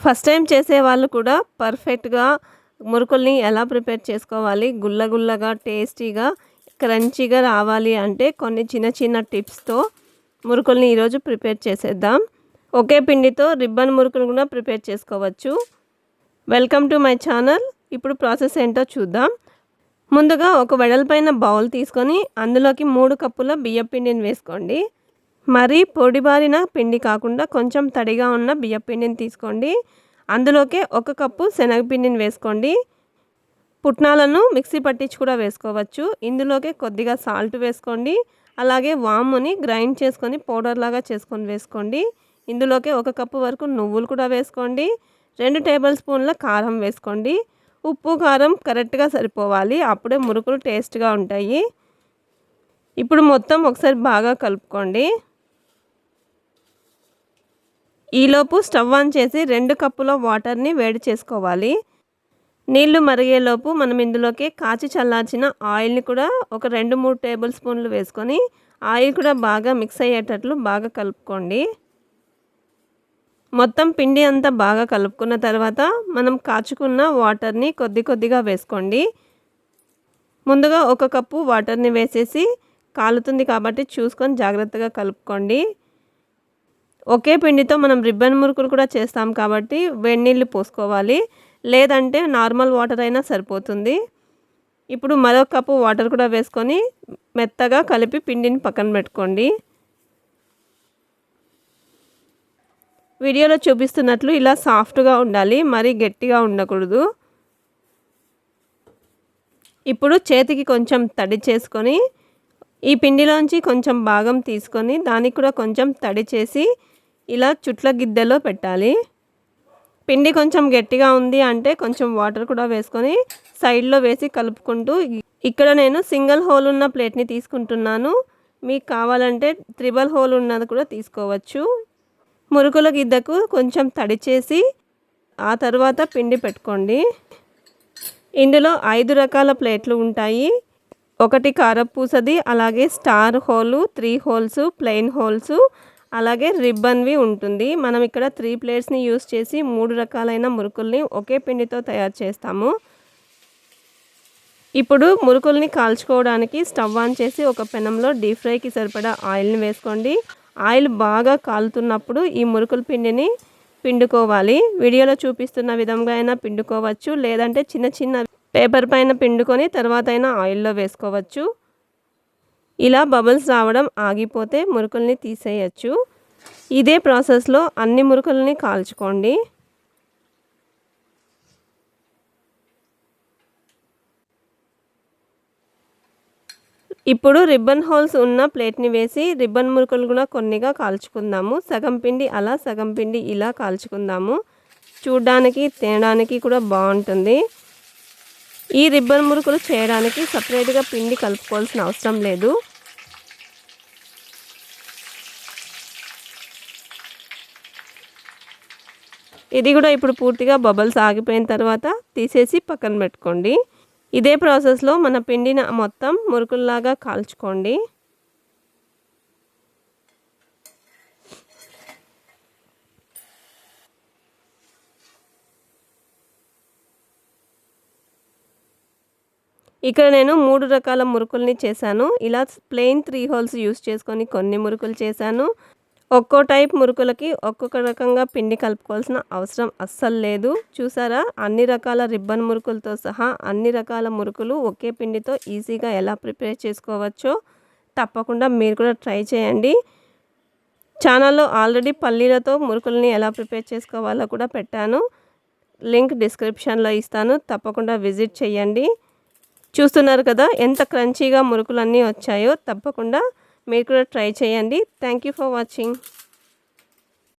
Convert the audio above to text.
First time చేసేవాళ్ళు కూడా పర్ఫెక్ట్‌గా మురుకుల్ని ఎలా ప్రిపేర్ చేసుకోవాలి, గుల్లగా, టేస్టీగా, క్రంచీగా రావాలి అంటే కొన్ని చిన్న చిన్న టిప్స్‌తో మురుకుల్ని ఈరోజు ప్రిపేర్ చేసేద్దాం. ఒకే పిండితో రిబ్బన్ మురుకులు కూడా ప్రిపేర్ చేసుకోవచ్చు. Welcome to my channel. ఇప్పుడు ప్రాసెస్ ఏంటో చూద్దాం. ముందుగా ఒక వెడల్పైన బౌల్ తీసుకొని అందులోకి 3 కప్పుల బియ్యపు పిండిని వేసుకోండి. మరీ పొడిబారిన పిండి కాకుండా కొంచెం తడిగా ఉన్న బియ్యపు పిండిని తీసుకోండి. అందులోకే 1 కప్పు శనగపిండిని వేసుకోండి. పుట్నాలను మిక్సీ పట్టించి కూడా వేసుకోవచ్చు. ఇందులోకే కొద్దిగా సాల్ట్ వేసుకోండి. అలాగే వాముని గ్రైండ్ చేసుకొని పౌడర్ లాగా చేసుకొని వేసుకోండి. ఇందులోకే 1 కప్పు వరకు నువ్వులు కూడా వేసుకోండి. 2 టేబుల్ స్పూన్ల కారం వేసుకోండి. ఉప్పు కారం కరెక్ట్గా సరిపోవాలి, అప్పుడే మురుకులు టేస్ట్గా ఉంటాయి. ఇప్పుడు మొత్తం ఒకసారి బాగా కలుపుకోండి. ఈలోపు స్టవ్ ఆన్ చేసి 2 కప్పుల వాటర్ని వేడి చేసుకోవాలి. నీళ్లు మరిగేలోపు మనం ఇందులోకి కాచి చల్లార్చిన ఆయిల్ని కూడా ఒక 2-3 టేబుల్ స్పూన్లు వేసుకొని ఆయిల్ కూడా బాగా మిక్స్ అయ్యేటట్లు బాగా కలుపుకోండి. మొత్తం పిండి అంతా బాగా కలుపుకున్న తర్వాత మనం కాచుకున్న వాటర్ని కొద్దిగా వేసుకోండి. ముందుగా 1 కప్పు వాటర్ని వేసేసి కాలుతుంది కాబట్టి చూసుకొని జాగ్రత్తగా కలుపుకోండి. ఒకే పిండితో మనం రిబ్బన్ మురుకులు కూడా చేస్తాం కాబట్టి వేడి నీళ్ళు పోసుకోవాలి, లేదంటే నార్మల్ వాటర్ అయినా సరిపోతుంది. ఇప్పుడు మరో కప్పు వాటర్ కూడా వేసుకొని మెత్తగా కలిపి పిండిని పక్కన పెట్టుకోండి. వీడియోలో చూపిస్తున్నట్లు ఇలా సాఫ్ట్గా ఉండాలి, మరీ గట్టిగా ఉండకూడదు. ఇప్పుడు చేతికి కొంచెం తడి చేసుకొని ఈ పిండిలోంచి కొంచెం భాగం తీసుకొని దానికి కూడా కొంచెం తడి చేసి ఇలా చుట్ల గిద్దెలో పెట్టాలి. పిండి కొంచెం గట్టిగా ఉంది అంటే కొంచెం వాటర్ కూడా వేసుకొని సైడ్లో వేసి కలుపుకుంటూ, ఇక్కడ నేను సింగిల్ హోల్ ఉన్న ప్లేట్ని తీసుకుంటున్నాను. మీకు కావాలంటే త్రిబుల్ హోల్ ఉన్నది కూడా తీసుకోవచ్చు. మురుకుల గిద్దకు కొంచెం తడి చేసి ఆ తర్వాత పిండి పెట్టుకోండి. ఇందులో 5 రకాల ప్లేట్లు ఉంటాయి. 1 కారపూసది, అలాగే star hole, 3 holes, plain holes, అలాగే రిబ్బన్వి ఉంటుంది. మనం ఇక్కడ 3 ప్లేట్స్ని యూస్ చేసి 3 రకాలైన మురుకుల్ని ఒకే పిండితో తయారు చేస్తాము. ఇప్పుడు మురుకుల్ని కాల్చుకోవడానికి స్టవ్ ఆన్ చేసి ఒక పెనంలో డీప్ ఫ్రైకి సరిపడా ఆయిల్ని వేసుకోండి. ఆయిల్ బాగా కాలుతున్నప్పుడు ఈ మురుకుల పిండిని పిండుకోవాలి. వీడియోలో చూపిస్తున్న విధంగా అయినా పిండుకోవచ్చు, లేదంటే చిన్న పేపర్ పైన పిండుకొని తర్వాత అయినా ఆయిల్లో వేసుకోవచ్చు. ఇలా బబుల్స్ రావడం ఆగిపోతే మురుకుల్ని తీసేయచ్చు. ఇదే ప్రాసెస్లో అన్ని మురుకుల్ని కాల్చుకోండి. ఇప్పుడు రిబ్బన్ హోల్స్ ఉన్న ప్లేట్ని వేసి రిబ్బన్ మురుకులు కూడా కొన్నిగా కాల్చుకుందాము. సగం పిండి అలా, సగం పిండి ఇలా కాల్చుకుందాము. చూడడానికి తినడానికి కూడా బాగుంటుంది. ఈ రిబ్బన్ మురుకులు చేయడానికి సపరేట్గా పిండి కలుపుకోవాల్సిన అవసరం లేదు. ఇది కూడా ఇప్పుడు పూర్తిగా బబుల్స్ ఆగిపోయిన తర్వాత తీసేసి పక్కన పెట్టుకోండి. ఇదే ప్రాసెస్లో మన పిండిని మొత్తం మురుకుల్లాగా కాల్చుకోండి. ఇక్కడ నేను 3 రకాల మురుకుల్ని చేశాను. ఇలా ప్లెయిన్ 3 హోల్స్ యూస్ చేసుకొని కొన్ని మురుకులు చేశాను. ఒక్కో టైప్ మురుకులకి ఒక్కొక్క రకంగా పిండి కలుపుకోవాల్సిన అవసరం అస్సలు లేదు. చూసారా, అన్ని రకాల రిబ్బన్ మురుకులతో సహా అన్ని రకాల మురుకులు ఒకే పిండితో ఈజీగా ఎలా ప్రిపేర్ చేసుకోవచ్చో తప్పకుండా మీరు కూడా ట్రై చేయండి. ఛానల్లో ఆల్రెడీ పల్లీలతో మురుకుల్ని ఎలా ప్రిపేర్ చేసుకోవాలో కూడా పెట్టాను. లింక్ డిస్క్రిప్షన్లో ఇస్తాను, తప్పకుండా విజిట్ చేయండి. చూస్తున్నారు కదా ఎంత క్రంచీగా మురుకులన్నీ వచ్చాయో. తప్పకుండా మీరు కూడా ట్రై చేయండి. Thank you for watching.